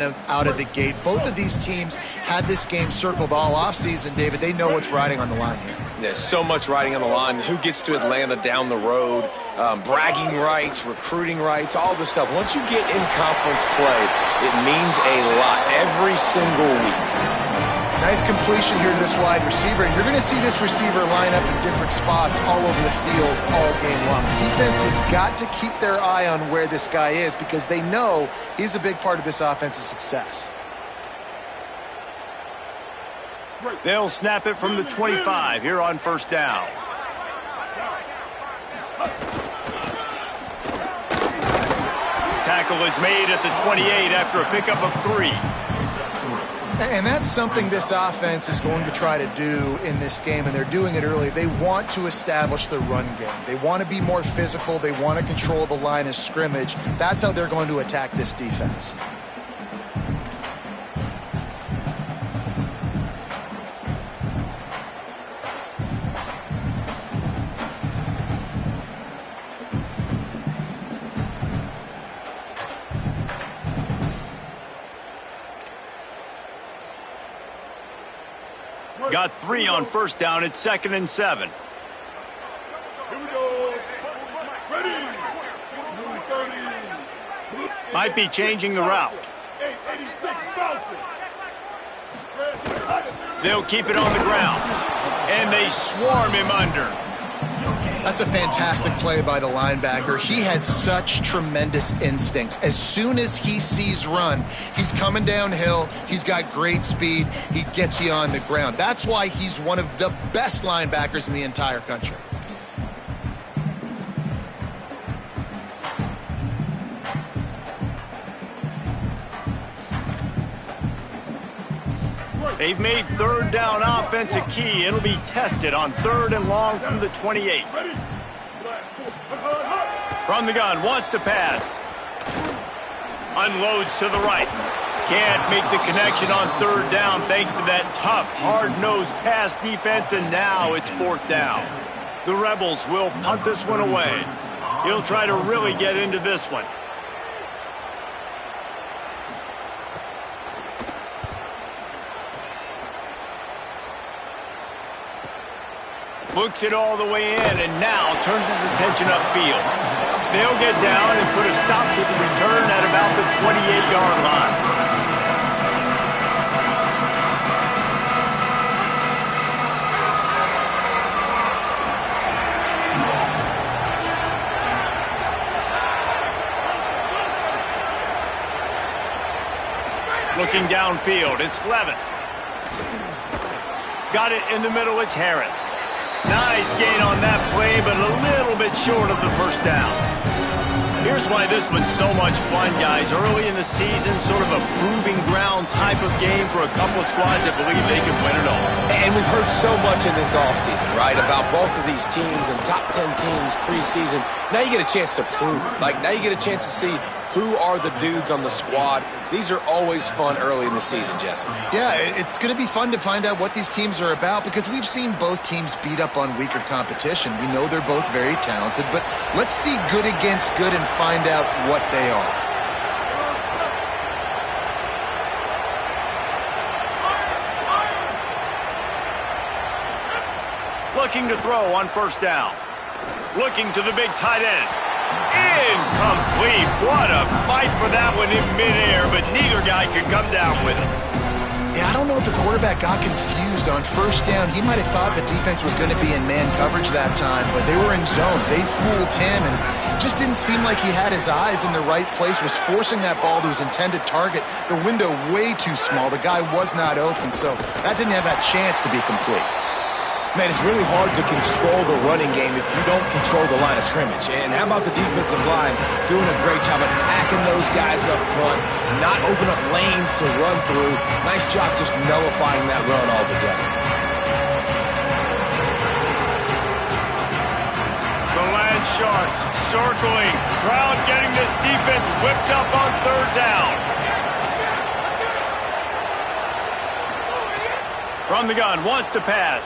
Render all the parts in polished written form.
out of the gate. Both of these teams had this game circled all offseason, David. They know what's riding on the line here. There's so much riding on the line. Who gets to Atlanta down the road, bragging rights, recruiting rights, all this stuff. Once you get in conference play, it means a lot every single week. Nice completion here to this wide receiver. And you're going to see this receiver line up in different spots all over the field all game long. Defense has got to keep their eye on where this guy is because they know he's a big part of this offense's success. They'll snap it from the 25 here on first down. Tackle is made at the 28 after a pickup of 3. And that's something this offense is going to try to do in this game, and they're doing it early. They want to establish the run game. They want to be more physical. They want to control the line of scrimmage. That's how they're going to attack this defense. Got 3 on first down. It's 2nd and 7. Here we go. Ready. Might be changing the route. 886 bouncing. They'll keep it on the ground. And they swarm him under. That's a fantastic play by the linebacker. He has such tremendous instincts. As soon as he sees run, he's coming downhill. He's got great speed. He gets you on the ground. That's why he's one of the best linebackers in the entire country. They've made third down offense a key. It'll be tested on 3rd and long from the 28. From the gun, wants to pass. Unloads to the right. Can't make the connection on 3rd down thanks to that tough, hard-nosed pass defense, and now it's 4th down. The Rebels will punt this one away. He'll try to really get into this one. Looks it all the way in, and now turns his attention upfield. They'll get down and put a stop to the return at about the 28-yard line. Looking downfield, it's Levin. Got it in the middle, it's Harris. Nice gain on that play, but a little bit short of the first down. Here's why this was so much fun, guys. Early in the season, sort of a proving ground type of game for a couple of squads that believe they can win it all. And we've heard so much in this offseason, right, about both of these teams and top 10 teams preseason. Now you get a chance to prove it. Like, now you get a chance to see who are the dudes on the squad. These are always fun early in the season, Jesse. Yeah, it's going to be fun to find out what these teams are about because we've seen both teams beat up on weaker competition. We know they're both very talented, but let's see good against good and find out what they are. Looking to throw on first down. Looking to the big tight end. Incomplete. What a fight for that one in midair, but neither guy could come down with it. Yeah, I don't know if the quarterback got confused on first down. He might have thought the defense was going to be in man coverage that time, but they were in zone. They fooled him and just didn't seem like he had his eyes in the right place, was forcing that ball to his intended target. The window way too small. The guy was not open, so that didn't have that chance to be complete. Man, it's really hard to control the running game if you don't control the line of scrimmage. And how about the defensive line doing a great job attacking those guys up front, not open up lanes to run through. Nice job just nullifying that run altogether. The Land Sharks circling. Crowd getting this defense whipped up on 3rd down. From the gun, wants to pass.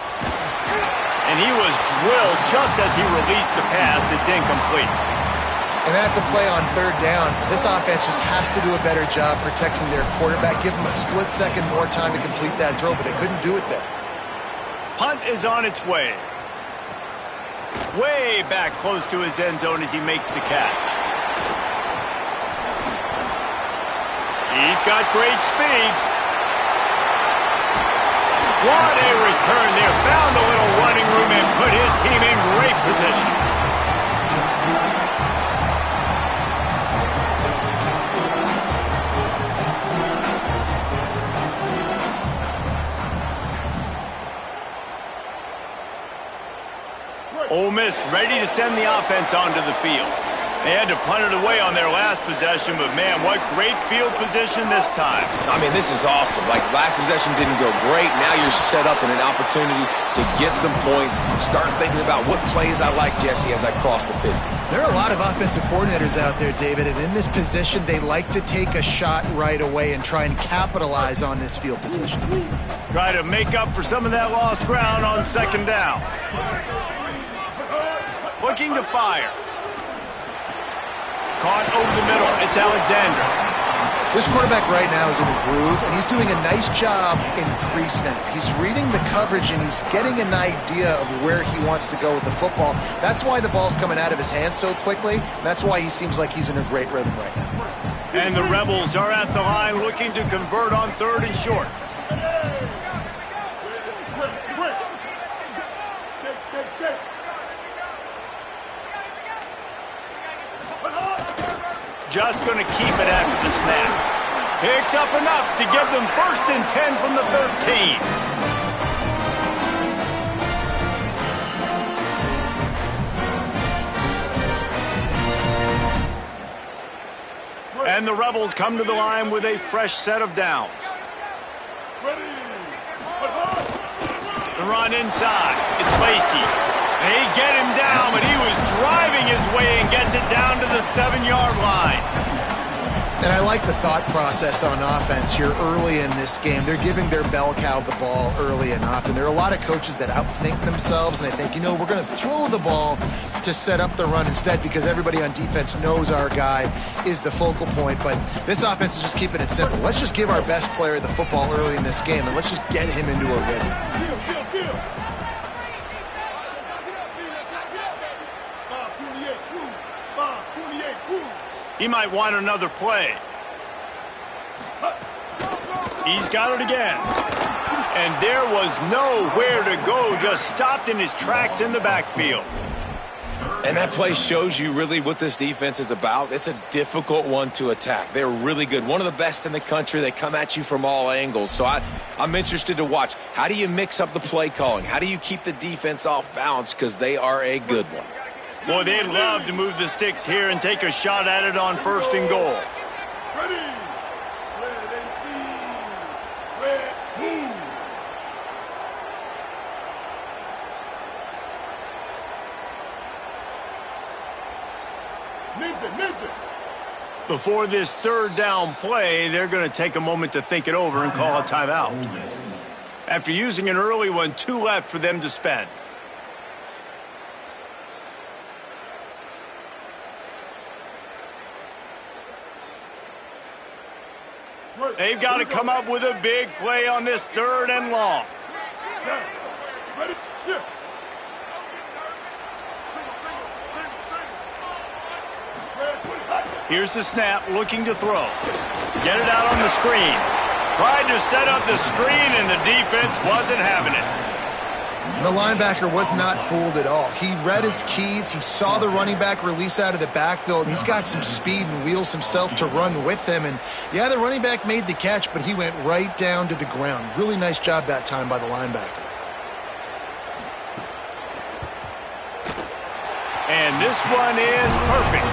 And he was drilled just as he released the pass. It's incomplete. And that's a play on third down. This offense just has to do a better job protecting their quarterback. Give them a split second more time to complete that throw, but they couldn't do it there. Punt is on its way. Way back close to his end zone as he makes the catch. He's got great speed. What a return there. Found a little running room and put his team in great position. Ole Miss ready to send the offense onto the field. They had to punt it away on their last possession, but man, what great field position this time. I mean, this is awesome. Like, last possession didn't go great. Now you're set up in an opportunity to get some points. Start thinking about what plays I like, Jesse, as I cross the 50. There are a lot of offensive coordinators out there, David, and in this position, they like to take a shot right away and try and capitalize on this field position. Try to make up for some of that lost ground on second down. Looking to fire. Caught over the middle. It's Alexander. This quarterback right now is in a groove, and he's doing a nice job in pre-snap. He's reading the coverage, and he's getting an idea of where he wants to go with the football. That's why the ball's coming out of his hands so quickly, and that's why he seems like he's in a great rhythm right now. And the Rebels are at the line looking to convert on third and short. Just going to keep it after the snap. Picks up enough to give them 1st and 10 from the 13. And the Rebels come to the line with a fresh set of downs. The run inside. It's Lacey. They get him down, but he was driving his way and gets it down to the 7-yard line. And I like the thought process on offense here early in this game. They're giving their bell cow the ball early enough, and there are a lot of coaches that outthink themselves, and they think, you know, we're going to throw the ball to set up the run instead because everybody on defense knows our guy is the focal point. But this offense is just keeping it simple. Let's just give our best player the football early in this game, and let's just get him into a rhythm. He might want another play. He's got it again. And there was nowhere to go, just stopped in his tracks in the backfield. And that play shows you really what this defense is about. It's a difficult one to attack. They're really good. One of the best in the country. They come at you from all angles. So I'm interested to watch. How do you mix up the play calling? How do you keep the defense off balance? Because they are a good one. Boy, they'd love to move the sticks here and take a shot at it on 1st and goal. Ready. Red 18. Red, move. Ninja. Before this 3rd down play, they're going to take a moment to think it over and call a timeout. After using an early one, 2 left for them to spend. They've got to come up with a big play on this 3rd and long. Ready, shift. Here's the snap, looking to throw. Get it out on the screen. Tried to set up the screen, and the defense wasn't having it. The linebacker was not fooled at all. He read his keys. He saw the running back release out of the backfield. He's got some speed and wheels himself to run with him. And, yeah, the running back made the catch, but he went right down to the ground. Really nice job that time by the linebacker. And this one is perfect.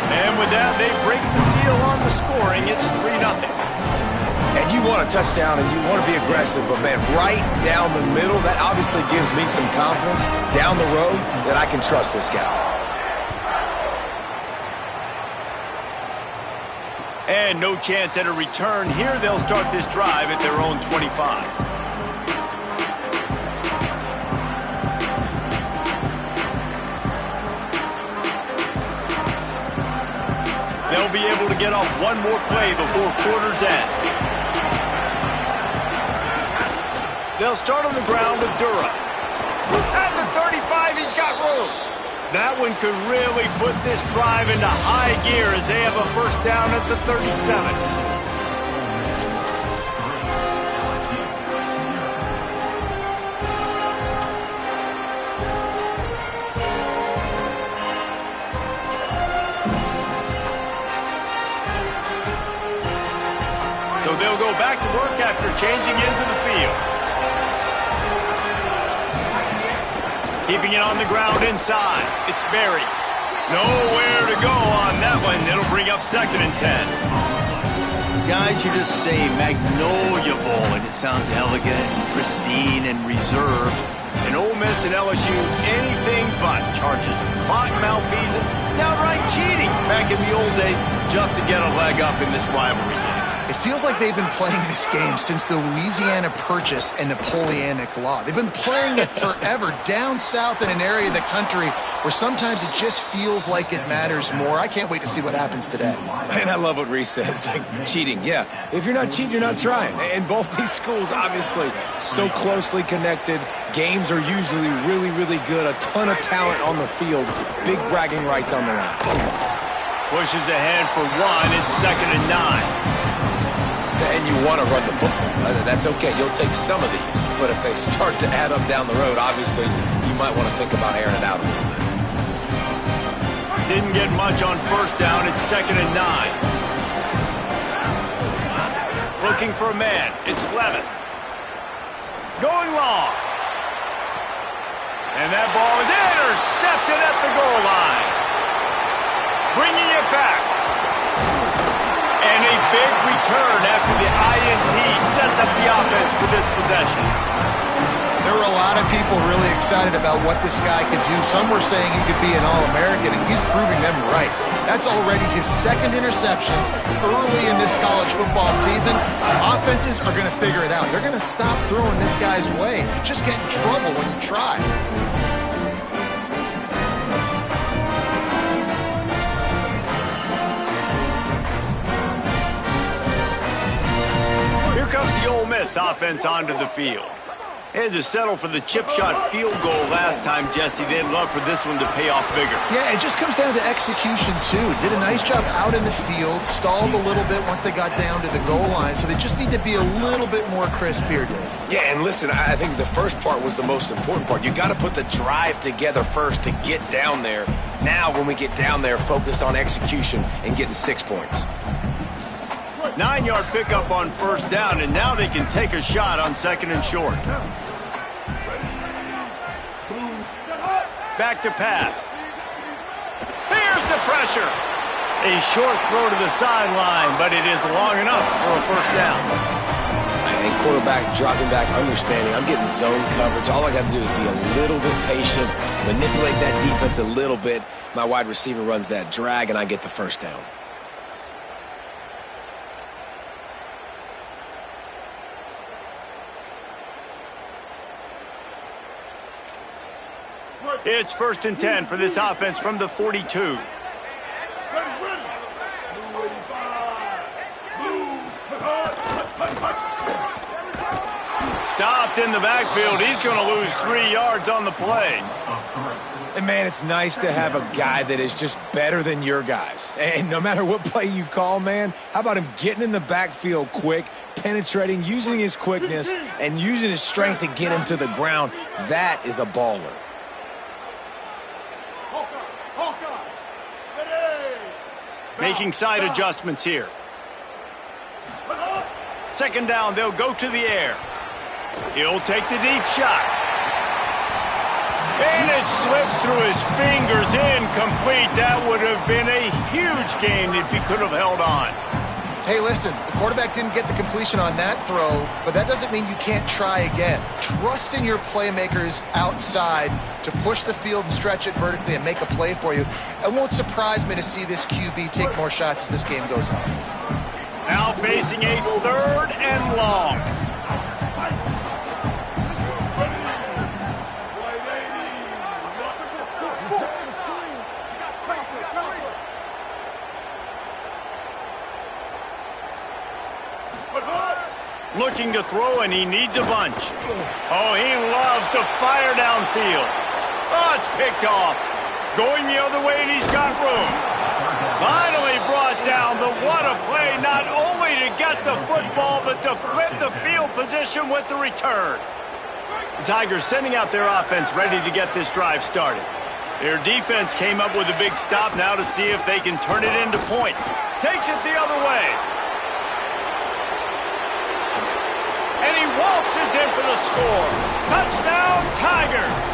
And with that, they break the seal on the scoring. It's 3-0. And you want a touchdown and you want to be aggressive, but, man, right down the middle, that obviously gives me some confidence down the road that I can trust this guy. And no chance at a return here. They'll start this drive at their own 25. They'll be able to get off one more play before quarter's end. They'll start on the ground with Durham. At the 35, he's got room. That one could really put this drive into high gear as they have a first down at the 37. So they'll go back to work after changing into the field. Keeping it on the ground inside. It's Berry. Nowhere to go on that one. It'll bring up 2nd and 10. Guys, you just say Magnolia Bowl, and it sounds elegant, pristine, and reserved. And Ole Miss and LSU, anything but charges of clock malfeasance, downright cheating back in the old days just to get a leg up in this rivalry game. It feels like they've been playing this game since the Louisiana Purchase and Napoleonic Law. They've been playing it forever down south in an area of the country where sometimes it just feels like it matters more. I can't wait to see what happens today. And I love what Reese says, like cheating. Yeah, if you're not cheating, you're not trying. And both these schools, obviously, so closely connected. Games are usually really, really good. A ton of talent on the field. Big bragging rights on the line. Pushes ahead for 1. It's 2nd and 9. And you want to run the football. That's okay. You'll take some of these. But if they start to add up down the road, obviously, you might want to think about airing it out a little bit. Didn't get much on first down. It's 2nd and 9. Looking for a man. It's Levin. Going long. And that ball is intercepted at the goal line. Bringing it back. And a big return after the INT sets up the offense for this possession. There were a lot of people really excited about what this guy could do. Some were saying he could be an All-American, and he's proving them right. That's already his 2nd interception early in this college football season. Offenses are going to figure it out. They're going to stop throwing this guy's way. You just get in trouble when you try. Here comes the Ole Miss offense onto the field. Had to settle for the chip shot field goal last time, Jesse. They'd love for this one to pay off bigger. Yeah, it just comes down to execution, too. Did a nice job out in the field, stalled a little bit once they got down to the goal line, so they just need to be a little bit more crisp here, Dave. Yeah, and listen, I think the first part was the most important part. You got to put the drive together first to get down there. Now, when we get down there, focus on execution and getting 6 points. 9-yard pickup on first down, and now they can take a shot on 2nd and short. Back to pass. Here's the pressure. A short throw to the sideline, but it is long enough for a first down. And quarterback dropping back, understanding I'm getting zone coverage. All I got to do is be a little bit patient, manipulate that defense a little bit. My wide receiver runs that drag, and I get the first down. It's 1st and 10 for this offense from the 42. Stopped in the backfield. He's going to lose 3 yards on the play. And, man, it's nice to have a guy that is just better than your guys. And no matter what play you call, man, how about him getting in the backfield quick, penetrating, using his quickness, and using his strength to get him to the ground? That is a baller. Making side adjustments here. 2nd down, they'll go to the air. He'll take the deep shot. And it slips through his fingers, incomplete. That would have been a huge gain if he could have held on. Hey, listen, the quarterback didn't get the completion on that throw, but that doesn't mean you can't try again. Trust in your playmakers outside to push the field and stretch it vertically and make a play for you. It won't surprise me to see this QB take more shots as this game goes on. Now facing a 3rd and long. Looking to throw, and he needs a bunch. Oh, he loves to fire downfield. Oh, it's picked off. Going the other way, and he's got room. Finally brought down. What a play, not only to get the football, but to flip the field position with the return. The Tigers sending out their offense ready to get this drive started. Their defense came up with a big stop now to see if they can turn it into points. Takes it the other way. And he waltzes in for the score. Touchdown, Tigers!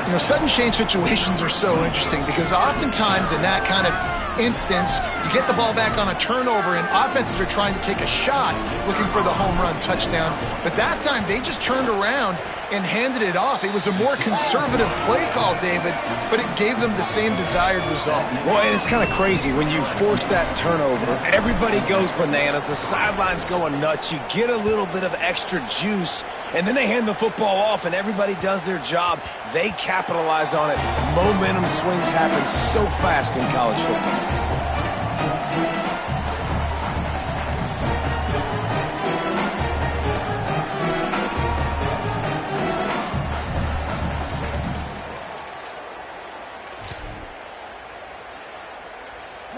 You know, sudden change situations are so interesting because oftentimes in that kind of instance, you get the ball back on a turnover and offenses are trying to take a shot looking for the home run touchdown. But that time, they just turned around and handed it off. It was a more conservative play call, David, but it gave them the same desired result. Well, and it's kind of crazy. When you force that turnover, everybody goes bananas. The sidelines going nuts. You get a little bit of extra juice, and then they hand the football off, and everybody does their job. They capitalize on it. Momentum swings happen so fast in college football.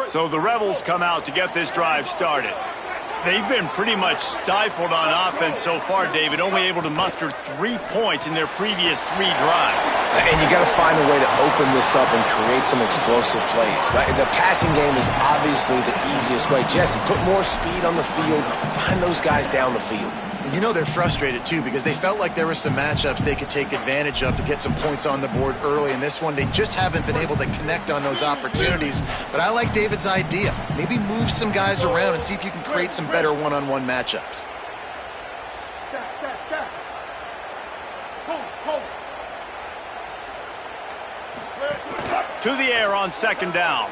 So the Rebels come out to get this drive started. They've been pretty much stifled on offense so far, David, only able to muster 3 points in their previous 3 drives. And you got to find a way to open this up and create some explosive plays. The passing game is obviously the easiest way. Jesse, put more speed on the field, find those guys down the field. And you know they're frustrated, too, because they felt like there were some matchups they could take advantage of to get some points on the board early. In this one, they just haven't been able to connect on those opportunities. But I like David's idea. Maybe move some guys around and see if you can create some better one-on-one matchups. Stop. Hold. To the air on second down.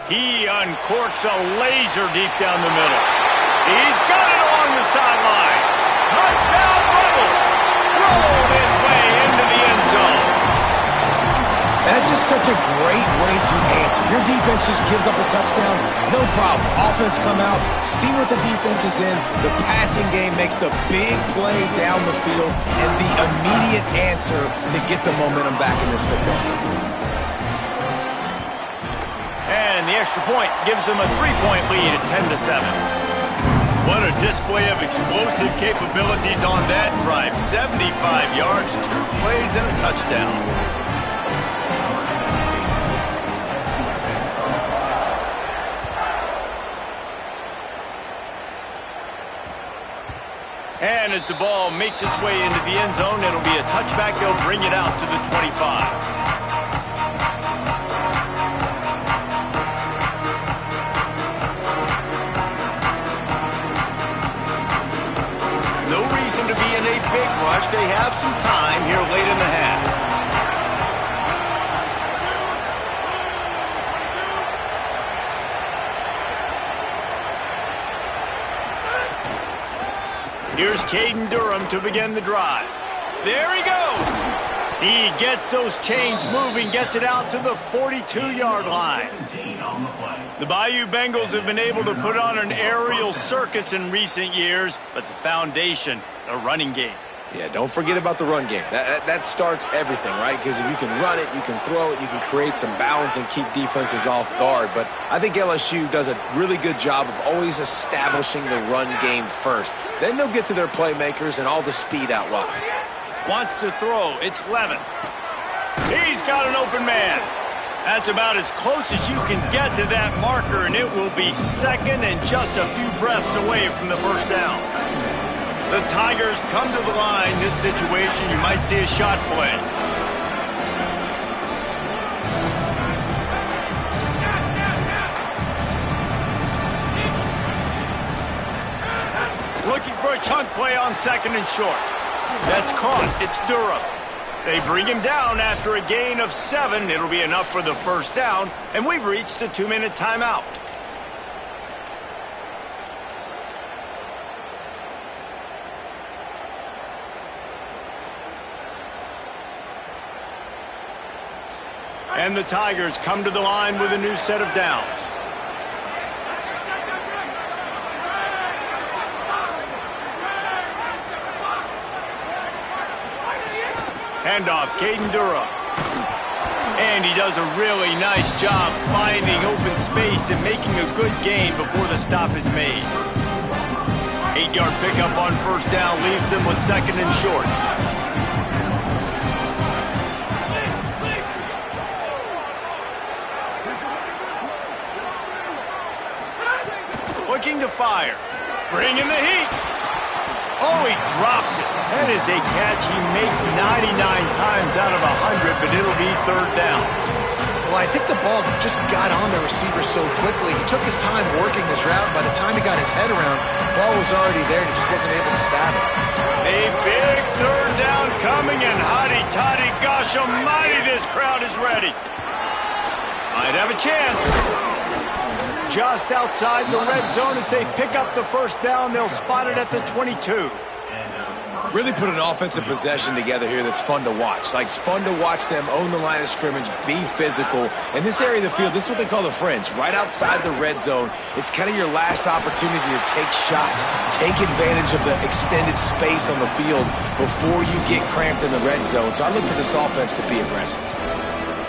He uncorks a laser deep down the middle. He's got it along the sideline. Touchdown, Rebels! Rolled his way into the end zone. That's just such a great way to answer. Your defense just gives up a touchdown, no problem. Offense come out, see what the defense is in. The passing game makes the big play down the field and the immediate answer to get the momentum back in this football game. And the extra point gives them a 3-point lead at 10-7. What a display of explosive capabilities on that drive. 75 yards, 2 plays, and a touchdown. And as the ball makes its way into the end zone, it'll be a touchback. They'll bring it out to the 25. To be in a big rush. They have some time here late in the half. Here's Caden Durham to begin the drive. There he goes. He gets those chains moving, gets it out to the 42-yard line. The Bayou Bengals have been able to put on an aerial circus in recent years, but the foundation, the running game. Yeah, don't forget about the run game. That starts everything, right? Because if you can run it, you can throw it, you can create some balance and keep defenses off guard. But I think LSU does a really good job of always establishing the run game first. Then they'll get to their playmakers and all the speed out wide. Wants to throw. It's Levin. He's got an open man. That's about as close as you can get to that marker, and it will be second and just a few breaths away from the first down. The Tigers come to the line. This situation, you might see a shot play. Looking for a chunk play on second and short. That's caught. It's Durham. They bring him down after a gain of 7. It'll be enough for the first down, and we've reached the 2-minute timeout. And the Tigers come to the line with a new set of downs. Handoff, Caden Durham. And he does a really nice job finding open space and making a good gain before the stop is made. 8-yard pickup on first down leaves them with second and short. Looking to fire. Bringing the heat. Oh, he drops it. That is a catch he makes 99 times out of 100, but it'll be third down. Well, I think the ball just got on the receiver so quickly. He took his time working his route, and by the time he got his head around, the ball was already there, and he just wasn't able to stab it. A big third down coming, and hotty-toddy, gosh almighty, this crowd is ready. Might have a chance. Just outside the red zone as they pick up the first down. They'll spot it at the 22. Really put an offensive possession together here that's fun to watch. Like, it's fun to watch them own the line of scrimmage, be physical. In this area of the field, this is what they call the fringe, right outside the red zone. It's kind of your last opportunity to take shots, take advantage of the extended space on the field before you get cramped in the red zone. So I look for this offense to be aggressive.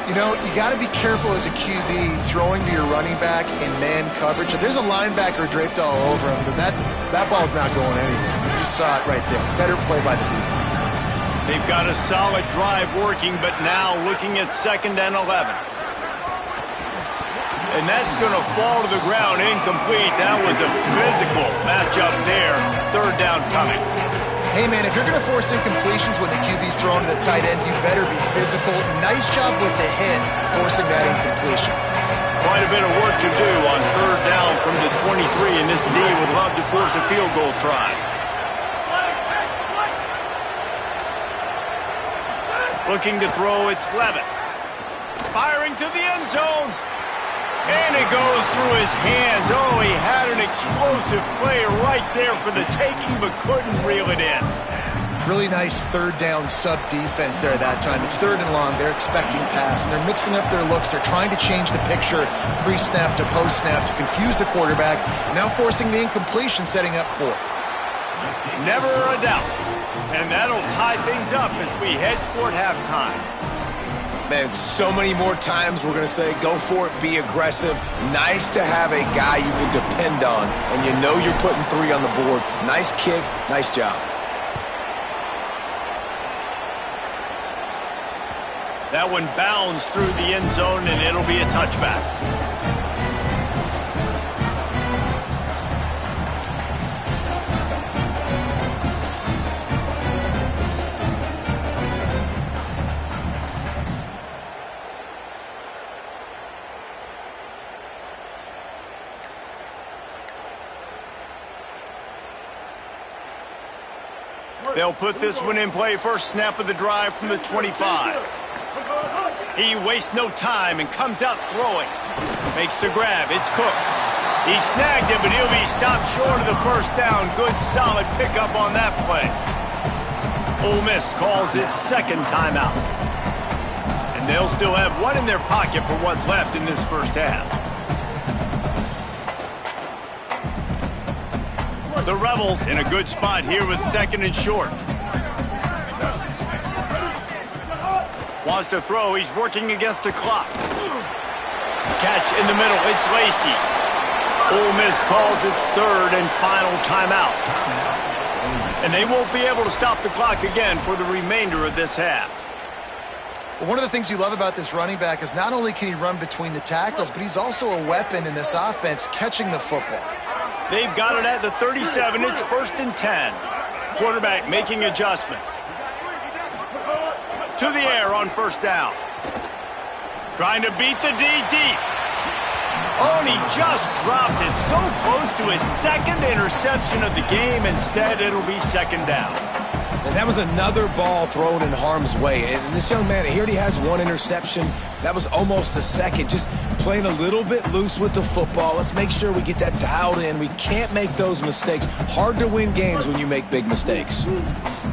You know, you got to be careful as a QB throwing to your running back in man coverage. If there's a linebacker draped all over him, then that ball's not going anywhere. You just saw it right there. Better play by the defense. They've got a solid drive working, but now looking at 2nd and 11. And that's going to fall to the ground incomplete. That was a physical matchup there. Third down coming. Hey, man, if you're going to force incompletions when the QB's thrown to the tight end, you better be physical. Nice job with the hit, forcing that incompletion. Quite a bit of work to do on third down from the 23, and this D would love to force a field goal try. Looking to throw, it's Levitt. Firing to the end zone. And it goes through his hands. Oh, he had an explosive player right there for the taking, but couldn't reel it in. Really nice third down sub-defense there at that time. It's 3rd and long. They're expecting pass, and they're mixing up their looks. They're trying to change the picture pre-snap to post-snap to confuse the quarterback, now forcing the incompletion, setting up 4th. Never a doubt. And that'll tie things up as we head toward halftime. Man, so many more times we're going to say, go for it, be aggressive. Nice to have a guy you can depend on, and you know you're putting 3 on the board. Nice kick, nice job. That one bounds through the end zone, and it'll be a touchback. They'll put this one in play. First snap of the drive from the 25. He wastes no time and comes out throwing. Makes the grab. It's Cook. He snagged it, but he'll be stopped short of the first down. Good, solid pickup on that play. Ole Miss calls its 2nd timeout. And they'll still have one in their pocket for what's left in this first half. The Rebels in a good spot here with 2nd and short. Wants to throw. He's working against the clock. Catch in the middle. It's Lacey. Ole Miss calls its 3rd and final timeout. And they won't be able to stop the clock again for the remainder of this half. Well, one of the things you love about this running back is not only can he run between the tackles, but he's also a weapon in this offense catching the football. They've got it at the 37. It's 1st and 10. Quarterback making adjustments. To the air on first down. Trying to beat the D deep. Oh, and he just dropped it so close to his 2nd interception of the game. Instead, it'll be 2nd down. And that was another ball thrown in harm's way. And this young man, he already has 1 interception. That was almost a 2nd. Just playing a little bit loose with the football. Let's make sure we get that dialed in. We can't make those mistakes. Hard to win games when you make big mistakes.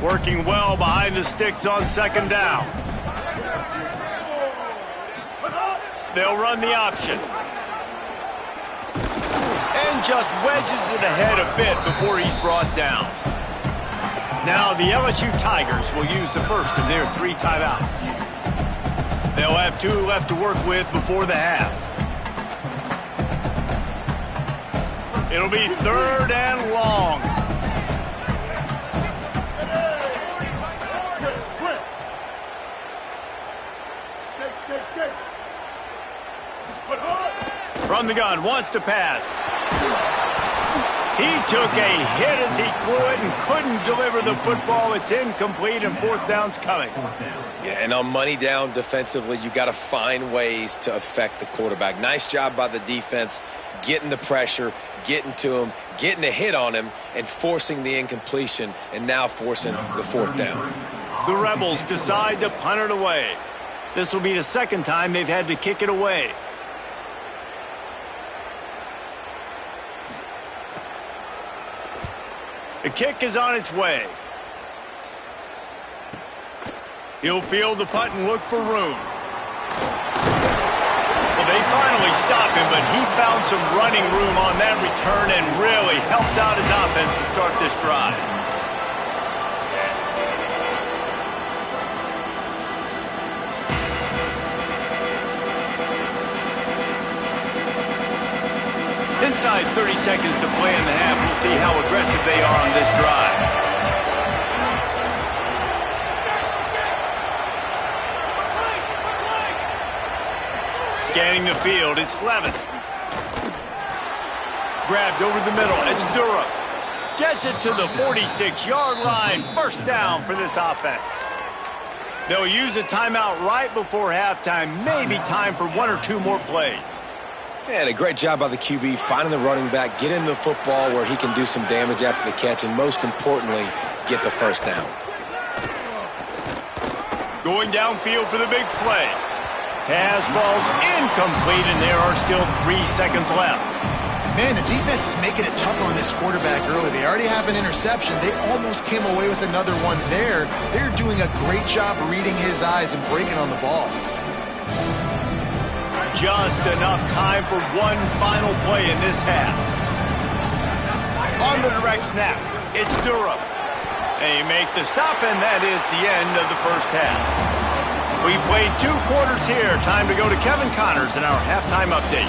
Working well behind the sticks on 2nd down. They'll run the option. And just wedges it ahead a bit before he's brought down. Now the LSU Tigers will use the first of their 3 timeouts. They'll have 2 left to work with before the half. It'll be 3rd and long. From the gun, wants to pass. He took a hit as he threw it and couldn't deliver the football. It's incomplete, and 4th down's coming. Yeah, and on money down defensively, you got to find ways to affect the quarterback. Nice job by the defense, getting the pressure, getting to him, getting a hit on him, and forcing the incompletion, and now forcing the 4th down. The Rebels decide to punt it away. This will be the 2nd time they've had to kick it away. The kick is on its way. He'll field the punt and look for room. Well, they finally stop him, but he found some running room on that return and really helps out his offense to start this drive. Inside 30 seconds to play in the half. We'll see how aggressive they are on this drive. Scanning the field, it's Levin. Grabbed over the middle, it's Durham. Gets it to the 46-yard line. 1st down for this offense. They'll use a timeout right before halftime. Maybe time for 1 or 2 more plays. And a great job by the QB, finding the running back, getting the football where he can do some damage after the catch, and most importantly, get the 1st down. Going downfield for the big play. Pass falls incomplete, and there are still 3 seconds left. Man, the defense is making it tough on this quarterback early. They already have an interception. They almost came away with another one there. They're doing a great job reading his eyes and breaking on the ball. Just enough time for one final play in this half. On the direct snap, it's Durham. They make the stop, and that is the end of the 1st half. We played 2 quarters here. Time to go to Kevin Connors in our halftime update.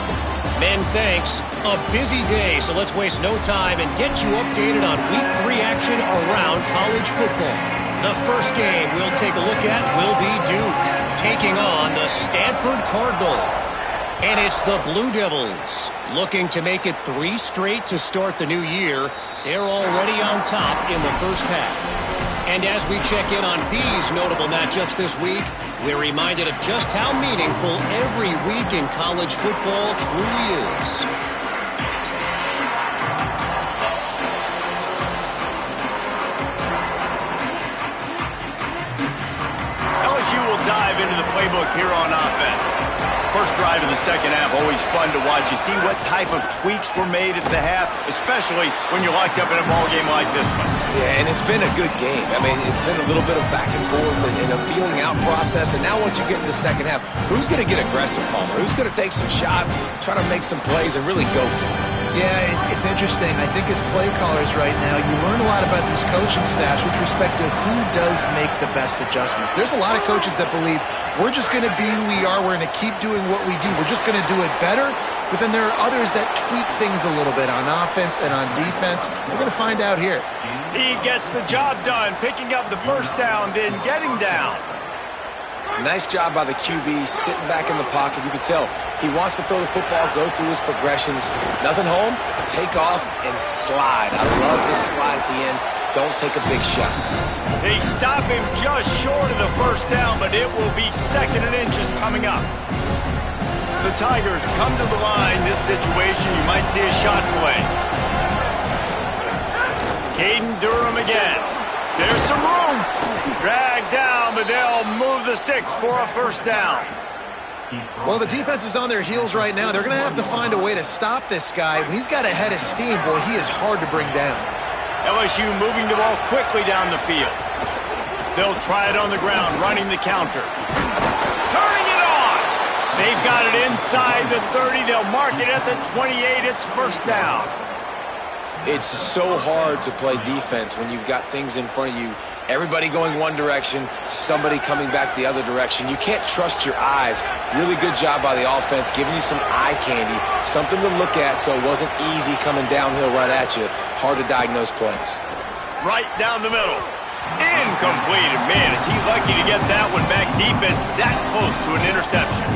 Men, thanks. A busy day, so let's waste no time and get you updated on Week 3 action around college football. The first game we'll take a look at will be Duke, taking on the Stanford Cardinal. And it's the Blue Devils, looking to make it 3 straight to start the new year. They're already on top in the 1st half. And as we check in on these notable matchups this week, we're reminded of just how meaningful every week in college football truly is. LSU will dive into the playbook here on offense. First drive in the 2nd half, always fun to watch. You see what type of tweaks were made at the half, especially when you're locked up in a ball game like this one. Yeah, and it's been a good game. I mean, it's been a little bit of back and forth and a feeling out process. And now once you get in the 2nd half, who's going to get aggressive, Palmer? Who's going to take some shots, try to make some plays, and really go for it? Yeah, it's interesting. I think as play callers right now, you learn a lot about these coaching staffs with respect to who does make the best adjustments. There's a lot of coaches that believe we're just going to be who we are. We're going to keep doing what we do. We're just going to do it better. But then there are others that tweak things a little bit on offense and on defense. We're going to find out here. He gets the job done, picking up the 1st down, then getting down. Nice job by the QB, sitting back in the pocket. You can tell he wants to throw the football, go through his progressions. Nothing home, take off, and slide. I love this slide at the end. Don't take a big shot. They stop him just short of the 1st down, but it will be 2nd and inches coming up. The Tigers come to the line. This situation, you might see a shot play. Caden Durham again. There's some room. Dragged down, but they'll move the sticks for a 1st down. Well, the defense is on their heels right now. They're going to have to find a way to stop this guy. When he's got a head of steam, boy, he is hard to bring down. LSU moving the ball quickly down the field. They'll try it on the ground, running the counter. Turning it on. They've got it inside the 30. They'll mark it at the 28. It's 1st down. It's so hard to play defense when you've got things in front of you. Everybody going one direction, somebody coming back the other direction. You can't trust your eyes. Really good job by the offense, giving you some eye candy, something to look at so it wasn't easy coming downhill right at you. Hard to diagnose plays. Right down the middle. Incomplete. And man, is he lucky to get that one back. Defense that close to an interception.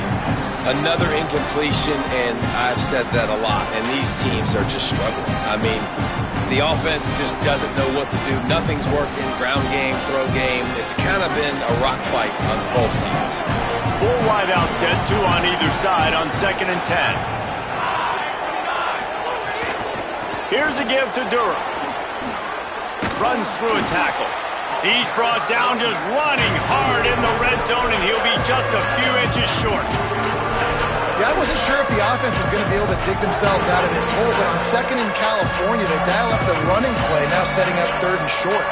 Another incompletion, and I've said that a lot, and these teams are just struggling. I mean, the offense just doesn't know what to do. Nothing's working. Ground game, throw game. It's kind of been a rock fight on both sides. 4 wide out set, 2 on either side on 2nd and 10. Here's a give to Durham. Runs through a tackle. He's brought down just running hard in the red zone, and he'll be just a few inches short. Yeah, I wasn't sure if the offense was going to be able to dig themselves out of this hole, but on 2nd in California, they dial up the running play, now setting up 3rd and short.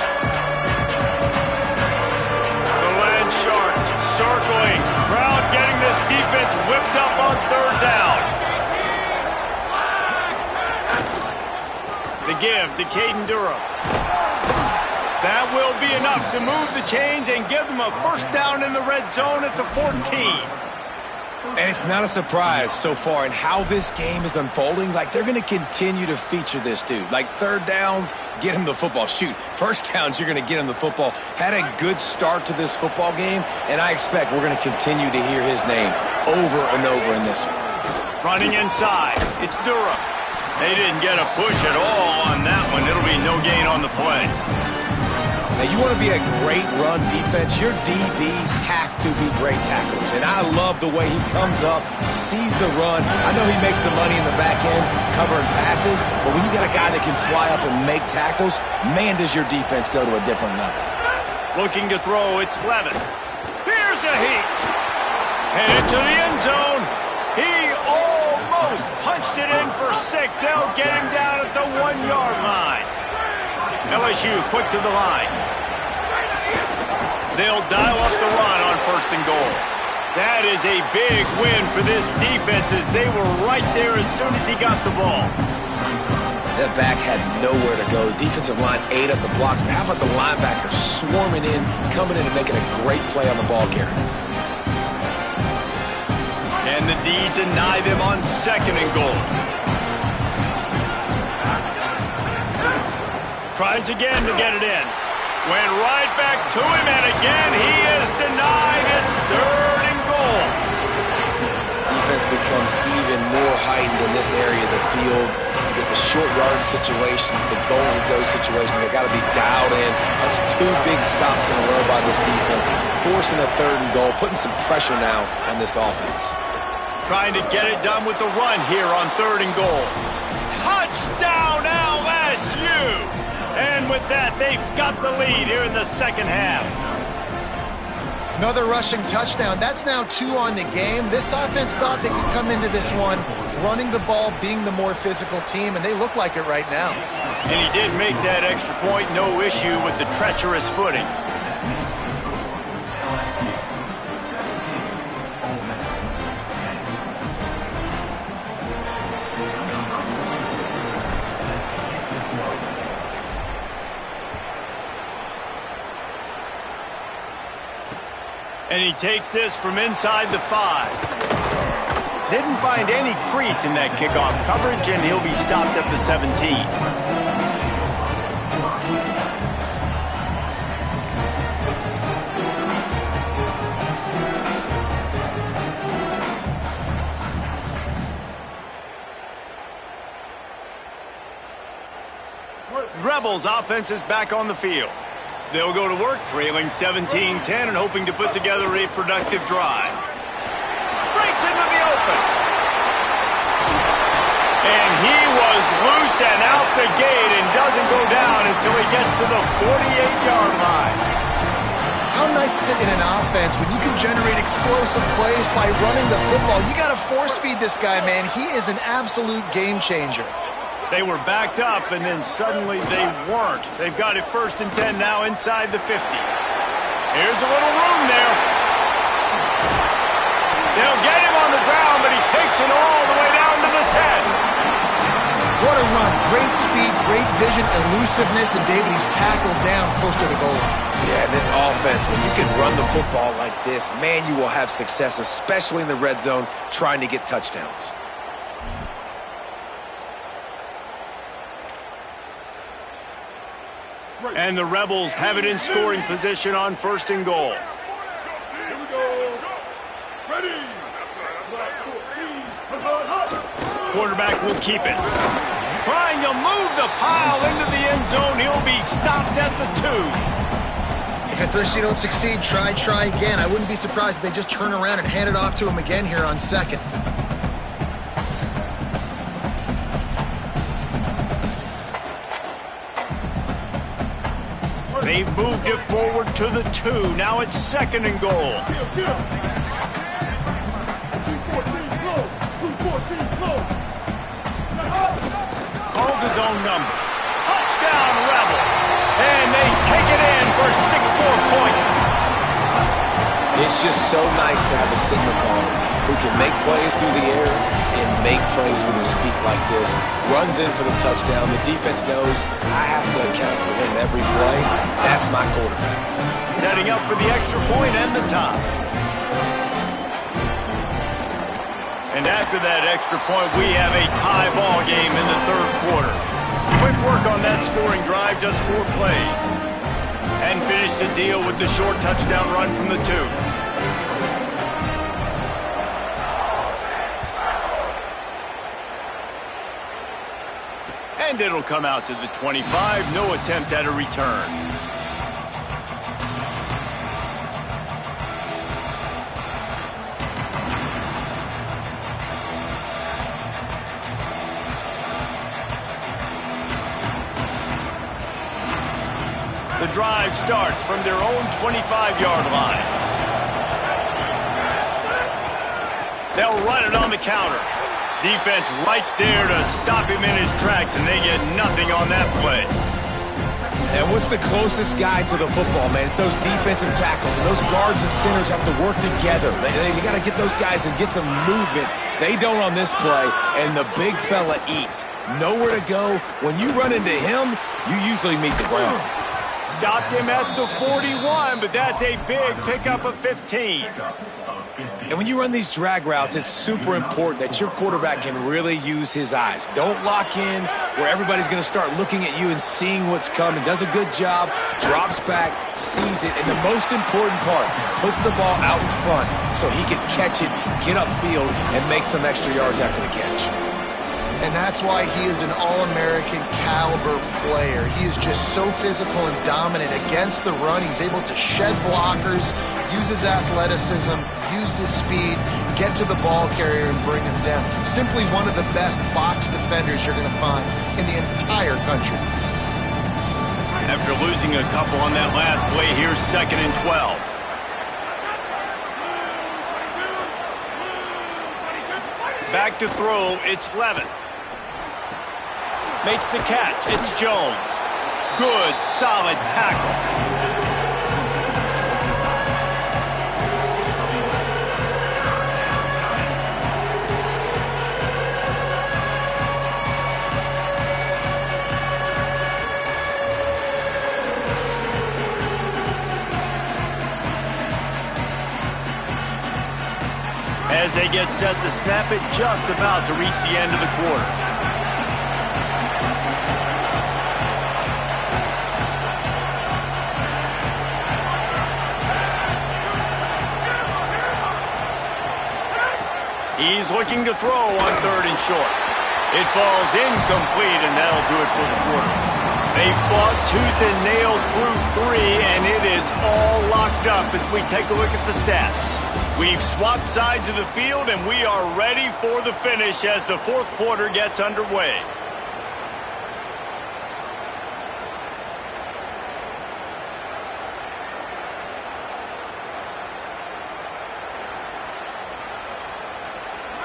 The Land Sharks circling. Crowd getting this defense whipped up on 3rd down. The give to Caden Durham. That will be enough to move the chains and give them a 1st down in the red zone at the 14. And it's not a surprise so far in how this game is unfolding. Like, they're going to continue to feature this dude. Like, 3rd downs, get him the football. Shoot, 1st downs, you're going to get him the football. Had a good start to this football game, and I expect we're going to continue to hear his name over and over in this one. Running inside, it's Durham. They didn't get a push at all on that one. It'll be no gain on the play. Now, you want to be a great run defense, your DBs have to be great tacklers. And I love the way he comes up, sees the run. I know he makes the money in the back end covering passes, but when you got a guy that can fly up and make tackles, man, does your defense go to a different level. Looking to throw, it's Levitt. Here's a heat. Headed to the end zone. He almost punched it in for 6. They'll get him down at the 1-yard line. LSU quick to the line. They'll dial up the run on 1st and goal. That is a big win for this defense as they were right there as soon as he got the ball. That back had nowhere to go. The defensive line ate up the blocks, but how about the linebacker swarming in, coming in and making a great play on the ball carrier? And the D deny them on 2nd and goal. Tries again to get it in. Went right back to him, and again he is denied. It's 3rd and goal. Defense becomes even more heightened in this area of the field. You get the short yard situations, the goal-to-go situations. They got to be dialed in. That's 2 big stops in a row by this defense, forcing a 3rd and goal, putting some pressure now on this offense. Trying to get it done with the run here on 3rd and goal. Touchdown LSU! And with that, they've got the lead here in the 2nd half. Another rushing touchdown. That's now 2 on the game. This offense thought they could come into this one running the ball, being the more physical team, and they look like it right now. And he did make that extra point, no issue with the treacherous footing. And he takes this from inside the 5. Didn't find any crease in that kickoff coverage, and he'll be stopped at the 17. Rebels offense is back on the field. They'll go to work trailing 17-10 and hoping to put together a productive drive. Breaks into the open. And he was loose and out the gate and doesn't go down until he gets to the 48-yard line. How nice is it in an offense when you can generate explosive plays by running the football? You got to force feed this guy, man. He is an absolute game changer. They were backed up, and then suddenly they weren't. They've got it 1st and 10 now inside the 50. Here's a little room there. They'll get him on the ground, but he takes it all the way down to the 10. What a run. Great speed, great vision, elusiveness, and David, he's tackled down close to the goal line. Yeah, this offense, when you can run the football like this, man, you will have success, especially in the red zone, trying to get touchdowns. And the Rebels have it in scoring position on 1st and goal. Here we go. Ready. Quarterback will keep it. Trying to move the pile into the end zone. He'll be stopped at the 2. If at first you don't succeed, try again. I wouldn't be surprised if they just turn around and hand it off to him again here on 2nd. They've moved it forward to the 2. Now it's 2nd and goal. 214 close. 214 close. Calls his own number. Touchdown, Rebels. And they take it in for 6 more points. It's just so nice to have a signal caller who can make plays through the air and make plays with his feet like this. Runs in for the touchdown. The defense knows I have to account for him every play. That's my quarterback. Setting up for the extra point and the tie. And after that extra point, we have a tie ball game in the 3rd quarter. Quick work on that scoring drive, just 4 plays. And finished the deal with the short touchdown run from the 2. And it'll come out to the 25. No attempt at a return. The drive starts from their own 25-yard line. They'll run it on the counter. Defense right there to stop him in his tracks, and they get nothing on that play. And what's the closest guy to the football, man? It's those defensive tackles, and those guards and centers have to work together. They got to get those guys and get some movement. They don't on this play, and the big fella eats. Nowhere to go. When you run into him, you usually meet the ground. Stopped him at the 41, but that's a big pickup of 15. And when you run these drag routes, it's super important that your quarterback can really use his eyes. Don't lock in where everybody's going to start looking at you and seeing what's coming. Does a good job, drops back, sees it, and the most important part, puts the ball out in front so he can catch it, get upfield, and make some extra yards after the catch. And that's why he is an All-American caliber player. He is just so physical and dominant against the run. He's able to shed blockers, use his athleticism, use his speed, get to the ball carrier and bring him down. Simply one of the best box defenders you're going to find in the entire country. After losing a couple on that last play, here's 2nd and 12. Back to throw, it's Levin. Makes the catch, it's Jones. Good, solid tackle. As they get set to snap it, just about to reach the end of the quarter. He's looking to throw on 3rd and short. It falls incomplete, and that'll do it for the quarter. They fought tooth and nail through 3, and it is all locked up as we take a look at the stats. We've swapped sides of the field, and we are ready for the finish as the 4th quarter gets underway.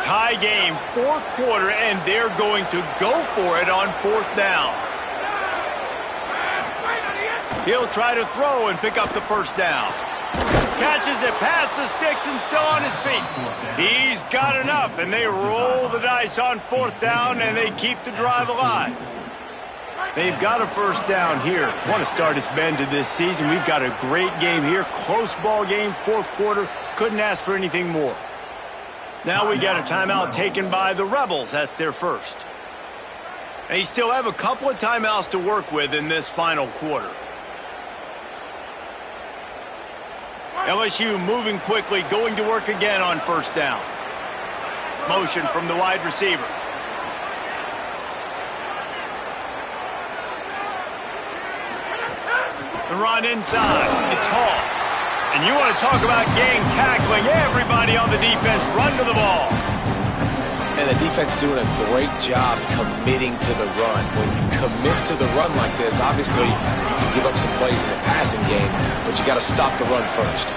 Tie game, 4th quarter, and they're going to go for it on 4th down. He'll try to throw and pick up the 1st down. Catches it past the sticks and still on his feet. He's got enough, and they roll the dice on 4th down, and they keep the drive alive. They've got a 1st down here. Want to start its bend to this season. We've got a great game here. Close ball game, 4th quarter. Couldn't ask for anything more. Now we got a timeout taken by the Rebels. That's their first. They still have a couple of timeouts to work with in this final quarter. LSU moving quickly, going to work again on 1st down. Motion from the wide receiver. The run inside. It's Hall. And you want to talk about gang tackling. Everybody on the defense run to the ball. And the defense doing a great job committing to the run. When you commit to the run like this, obviously you can give up some plays in the passing game, but you got to stop the run first.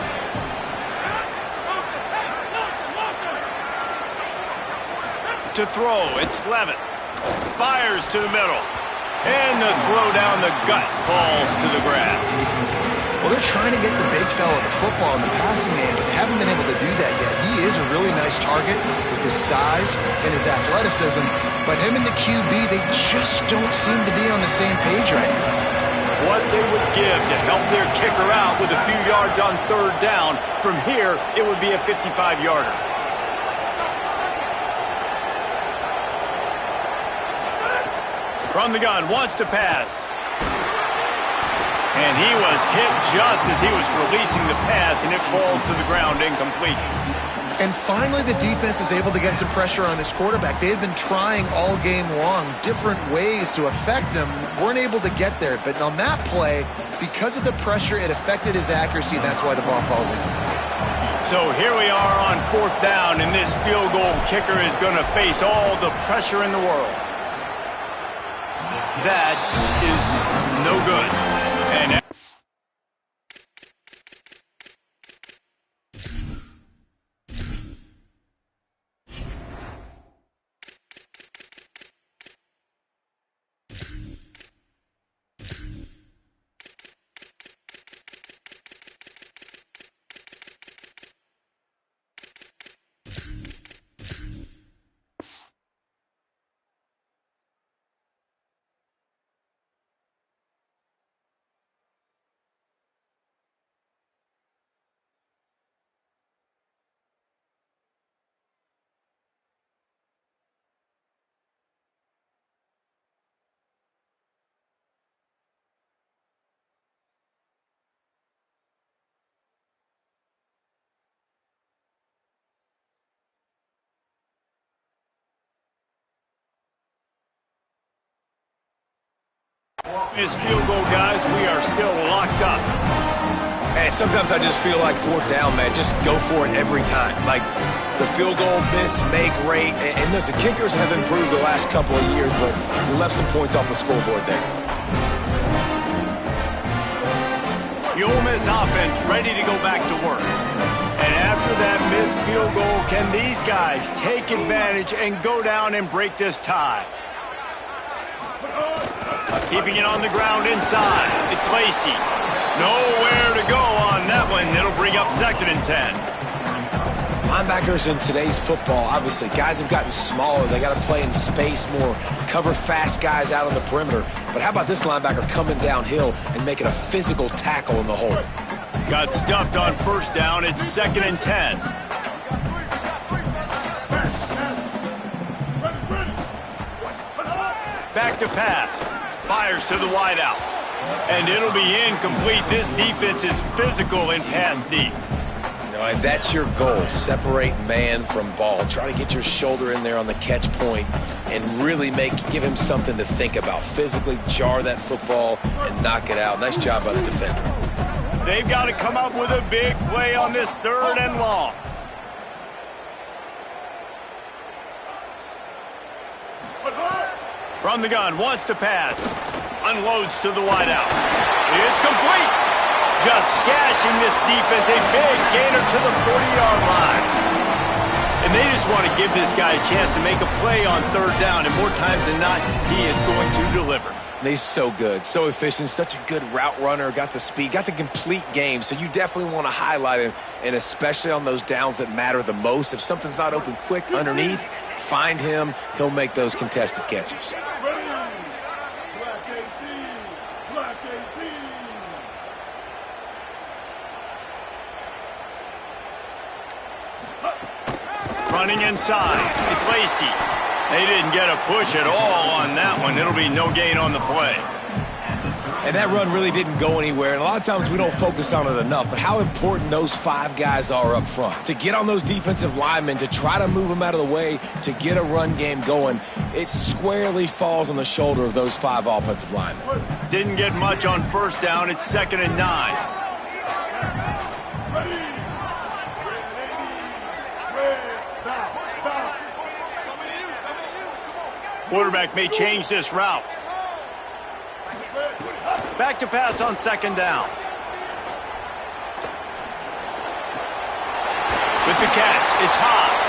To throw, it's Levitt. Fires to the middle. And the throw down the gut falls to the grass. Well, they're trying to get the big fella the football in the passing game, but they haven't been able to do that yet. He is a really nice target with his size and his athleticism, but him and the QB, they just don't seem to be on the same page right now. What they would give to help their kicker out with a few yards on 3rd down. From here, it would be a 55-yarder. From the gun, wants to pass. And he was hit just as he was releasing the pass, and it falls to the ground incomplete. And finally, the defense is able to get some pressure on this quarterback. They had been trying all game long different ways to affect him, weren't able to get there. But on that play, because of the pressure, it affected his accuracy, and that's why the ball falls in. So here we are on 4th down, and this field goal kicker is going to face all the pressure in the world. That is no good. And this field goal, guys, we are still locked up. Hey, sometimes I just feel like 4th down, man. Just go for it every time. Like the field goal, miss, make, rate. And listen, kickers have improved the last couple of years, but we left some points off the scoreboard there. The Ole Miss offense ready to go back to work. And after that missed field goal, can these guys take advantage and go down and break this tie? Keeping it on the ground inside. It's Lacey. Nowhere to go on that one. It'll bring up 2nd and 10. Linebackers in today's football, obviously, guys have gotten smaller. They got to play in space more, cover fast guys out on the perimeter. But how about this linebacker coming downhill and making a physical tackle in the hole? Got stuffed on 1st down. It's 2nd and 10. Back to pass. Fires to the wideout. And it'll be incomplete. This defense is physical in pass deep. And that's your goal. Separate man from ball. Try to get your shoulder in there on the catch point and really give him something to think about. Physically jar that football and knock it out. Nice job by the defender. They've got to come up with a big play on this 3rd and long. From the gun, wants to pass. Unloads to the wideout. It's complete. Just gashing this defense. A big gainer to the 40-yard line. And they just want to give this guy a chance to make a play on third down, and more times than not, he is going to deliver. And he's so good, so efficient, such a good route runner, got the speed, got the complete game. So you definitely want to highlight him, and especially on those downs that matter the most. If something's not open quick underneath, find him. He'll make those contested catches. Ready. Black 18. Black 18. Running inside, it's Lacy. They didn't get a push at all on that one. It'll be no gain on the play. And that run really didn't go anywhere, and a lot of times we don't focus on it enough, but how important those 5 guys are up front. To get on those defensive linemen, to try to move them out of the way, to get a run game going, it squarely falls on the shoulder of those 5 offensive linemen. Didn't get much on first down. It's 2nd and 9. Ready. Red, foul. Quarterback may change this route. Back to pass on 2nd down. With the catch, it's Haas.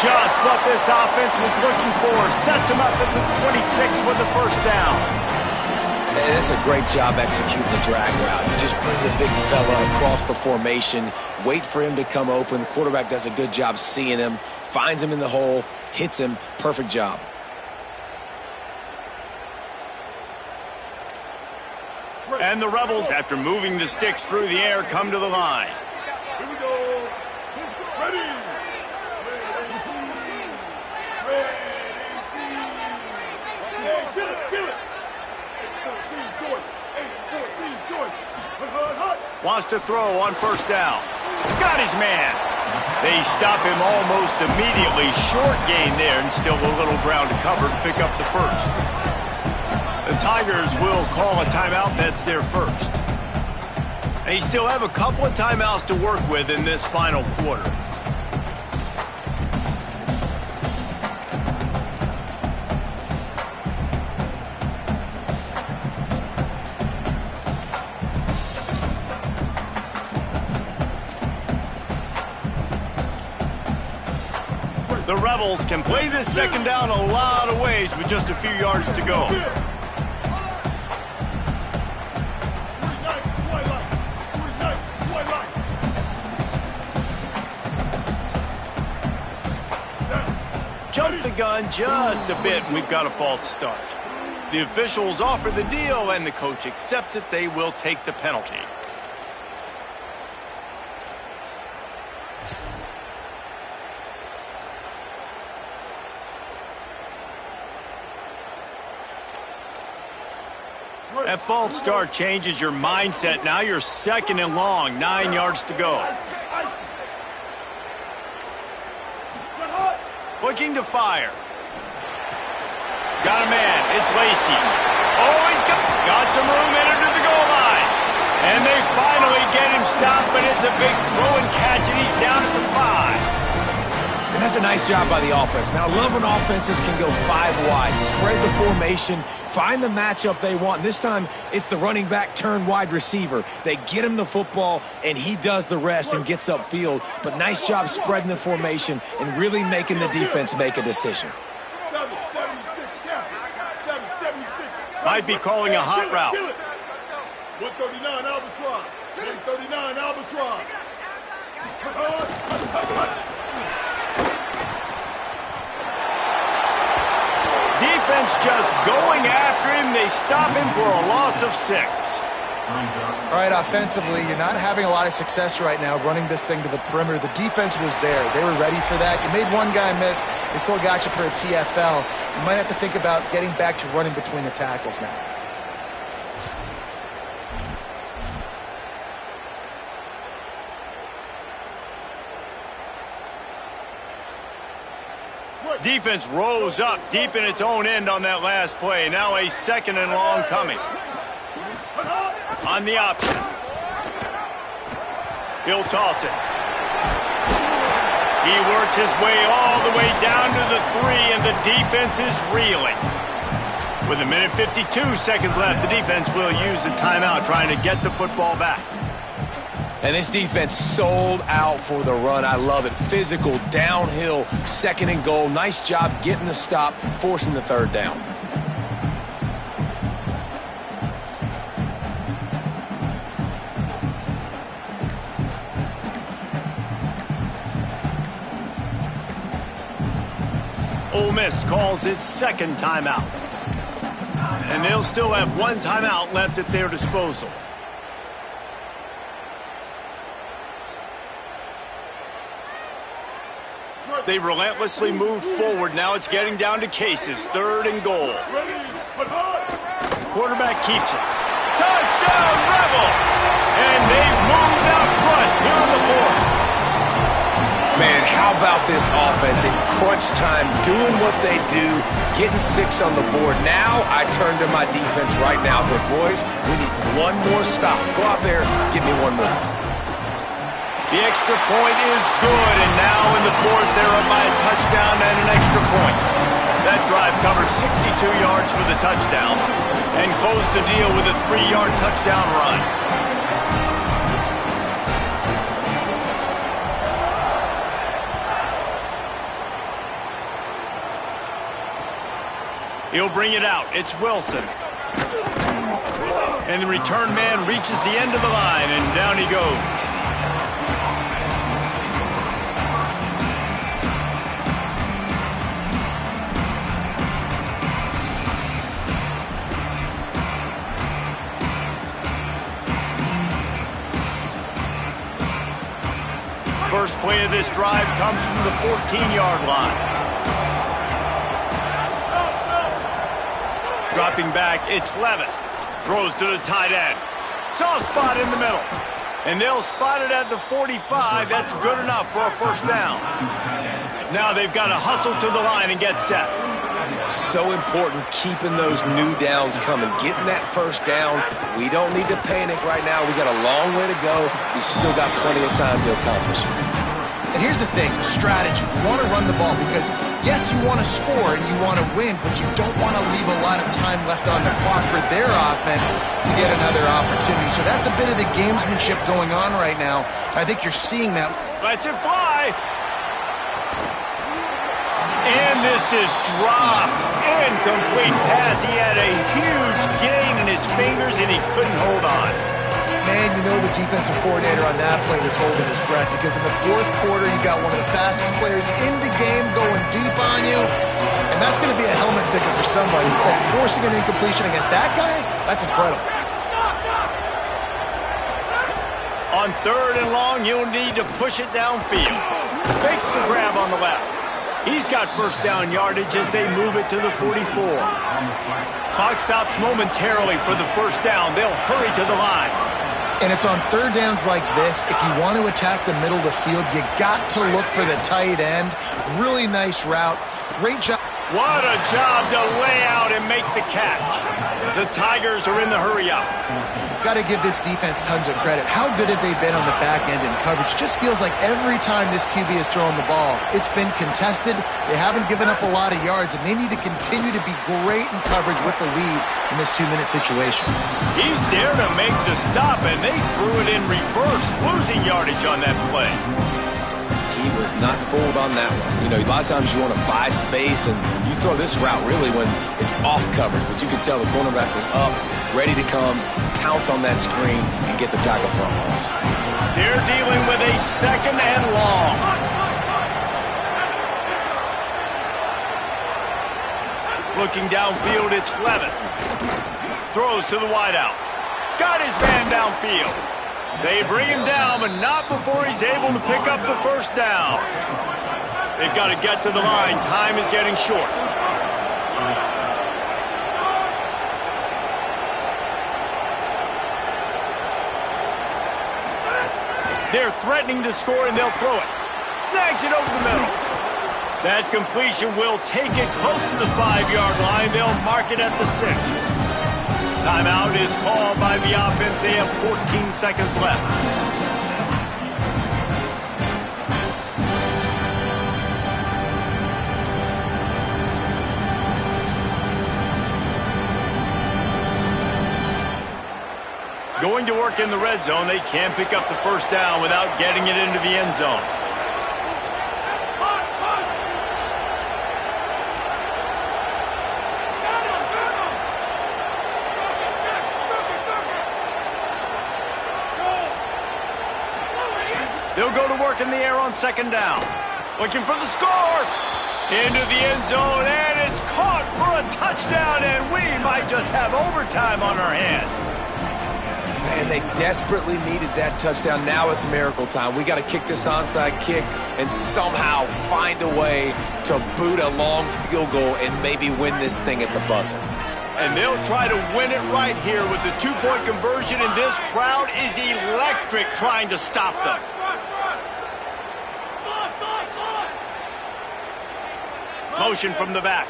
Just what this offense was looking for. Sets him up at the 26 with the first down. And it's a great job executing the drag route. You just bring the big fella across the formation, wait for him to come open. The quarterback does a good job seeing him, finds him in the hole, hits him. Perfect job. And the Rebels, after moving the sticks through the air, come to the line. Here we go. Ready. Red 18. Red 18. Hey, kill it. 8-14 choice. 8-14 choice. Hut. Wants to throw on first down. Got his man. They stop him almost immediately. Short gain there, and still a little ground to cover to pick up the first. The Tigers will call a timeout. That's their first. They still have a couple of timeouts to work with in this final quarter. The Rebels can play this 2nd down a lot of ways with just a few yards to go. Jump the gun just a bit, and we've got a false start. The officials offer the deal, and the coach accepts it. They will take the penalty. That false start changes your mindset. Now you're 2nd and long, 9 yards to go. Looking to fire. Got a man. It's Lacy. Oh, he's got some room entered to the goal line. And they finally get him stopped, but it's a big throw and catch, and he's down at the 5. And that's a nice job by the offense. Man, I love when offenses can go 5 wide, spread the formation, find the matchup they want. And this time, it's the running back turned wide receiver. They get him the football, and he does the rest and gets upfield. But nice job spreading the formation and really making the defense make a decision. 776. Might be calling a hot route. 139 Albatross. 139 Albatross. Defense just going after him. They stop him for a loss of 6. All right, offensively, you're not having a lot of success right now running this thing to the perimeter. The defense was there. They were ready for that. You made one guy miss. They still got you for a TFL. You might have to think about getting back to running between the tackles now. Defense rose up deep in its own end on that last play. Now a 2nd and long coming. On the option. He'll toss it. He works his way all the way down to the 3, and the defense is reeling. With 1:52 seconds left, the defense will use a timeout trying to get the football back. And this defense sold out for the run. I love it. Physical, downhill, second and goal. Nice job getting the stop, forcing the third down. Ole Miss calls its second timeout. And they'll still have one timeout left at their disposal. They've relentlessly moved forward. Now it's getting down to cases. Third and goal. Quarterback keeps it. Touchdown, Rebels! And they've moved out front here in the fourth. Man, how about this offense in crunch time, doing what they do, getting 6 on the board. Now I turn to my defense right now and say, boys, we need one more stop. Go out there, give me one more. The extra point is good, and now in the fourth, they're up by a touchdown and an extra point. That drive covered 62 yards for the touchdown and closed the deal with a 3-yard touchdown run. He'll bring it out. It's Wilson. And the return man reaches the end of the line, and down he goes. First play of this drive comes from the 14-yard line. Dropping back, it's Levitt. Throws to the tight end. Soft spot in the middle. And they'll spot it at the 45. That's good enough for a first down. Now they've got to hustle to the line and get set. So important keeping those new downs coming, getting that first down. We don't need to panic right now. We got a long way to go. We still got plenty of time to accomplish it. And here's the thing, the strategy. You want to run the ball because, yes, you want to score and you want to win, but you don't want to leave a lot of time left on the clock for their offense to get another opportunity. So that's a bit of the gamesmanship going on right now. I think you're seeing that. Lets it fly. And this is dropped. Incomplete pass. He had a huge gain in his fingers, and he couldn't hold on. Man, you know the defensive coordinator on that play was holding his breath because in the fourth quarter, you got one of the fastest players in the game going deep on you, and that's going to be a helmet sticker for somebody. Like forcing an incompletion against that guy, that's incredible. On third and long, you'll need to push it downfield. Makes the grab on the left. He's got first down yardage as they move it to the 44. Clock stops momentarily for the first down. They'll hurry to the line. And it's on third downs like this, if you want to attack the middle of the field, you got to look for the tight end. Really nice route. Great job. What a job to lay out and make the catch. The Tigers are in the hurry-up. Got to give this defense tons of credit. How good have they been on the back end in coverage? Just feels like every time this QB has thrown the ball, it's been contested. They haven't given up a lot of yards, and they need to continue to be great in coverage with the lead in this 2-minute situation. He's there to make the stop, and they threw it in reverse, losing yardage on that play. He was not fooled on that one. You know, a lot of times you want to buy space, and you throw this route really when it's off coverage. But you can tell the cornerback was up, ready to come, pounce on that screen, and get the tackle for a loss. They're dealing with a second and long. Looking downfield, it's Levitt. Throws to the wideout. Got his man downfield. They bring him down, but not before he's able to pick up the first down. They've got to get to the line. Time is getting short. They're threatening to score, and they'll throw it. Snags it over the middle. That completion will take it close to the 5-yard line. They'll mark it at the 6. Timeout is called by the offense. They have 14 seconds left. Going to work in the red zone, they can't pick up the first down without getting it into the end zone. They'll go to work in the air on second down. Looking for the score. Into the end zone, and it's caught for a touchdown, and we might just have overtime on our hands. And they desperately needed that touchdown. Now it's miracle time. We got to kick this onside kick and somehow find a way to boot a long field goal and maybe win this thing at the buzzer. And they'll try to win it right here with the two-point conversion, and this crowd is electric trying to stop them. Motion from the back.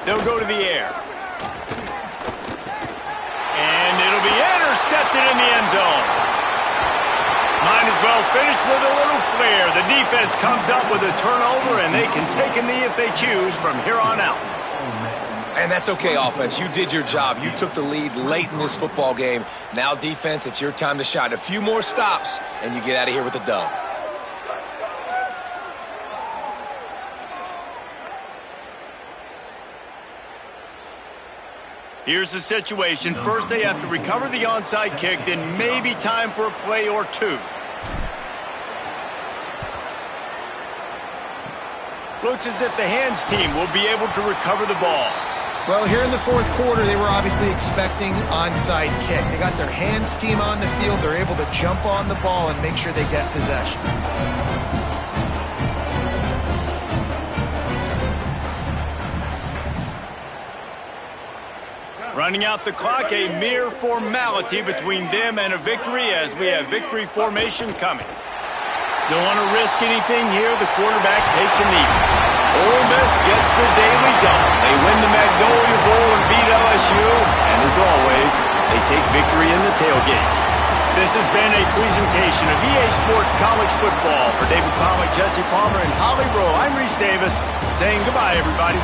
They'll go to the air. And it'll be intercepted in the end zone. Might as well finish with a little flair. The defense comes up with a turnover, and they can take a knee if they choose from here on out. And that's okay, offense. You did your job. You took the lead late in this football game. Now, defense, it's your time to shine. A few more stops, and you get out of here with a dub. Here's the situation. First, they have to recover the onside kick, then maybe time for a play or two. Looks as if the hands team will be able to recover the ball. Well, here in the fourth quarter, they were obviously expecting onside kick. They got their hands team on the field. They're able to jump on the ball and make sure they get possession. Running out the clock, a mere formality between them and a victory as we have victory formation coming. Don't want to risk anything here. The quarterback takes a knee. Ole Miss gets the daily double. They win the Magnolia Bowl and beat LSU. And as always, they take victory in the tailgate. This has been a presentation of EA Sports College Football. For David Pollack, Jesse Palmer, and Holly Rowe, I'm Reese Davis saying goodbye, everybody.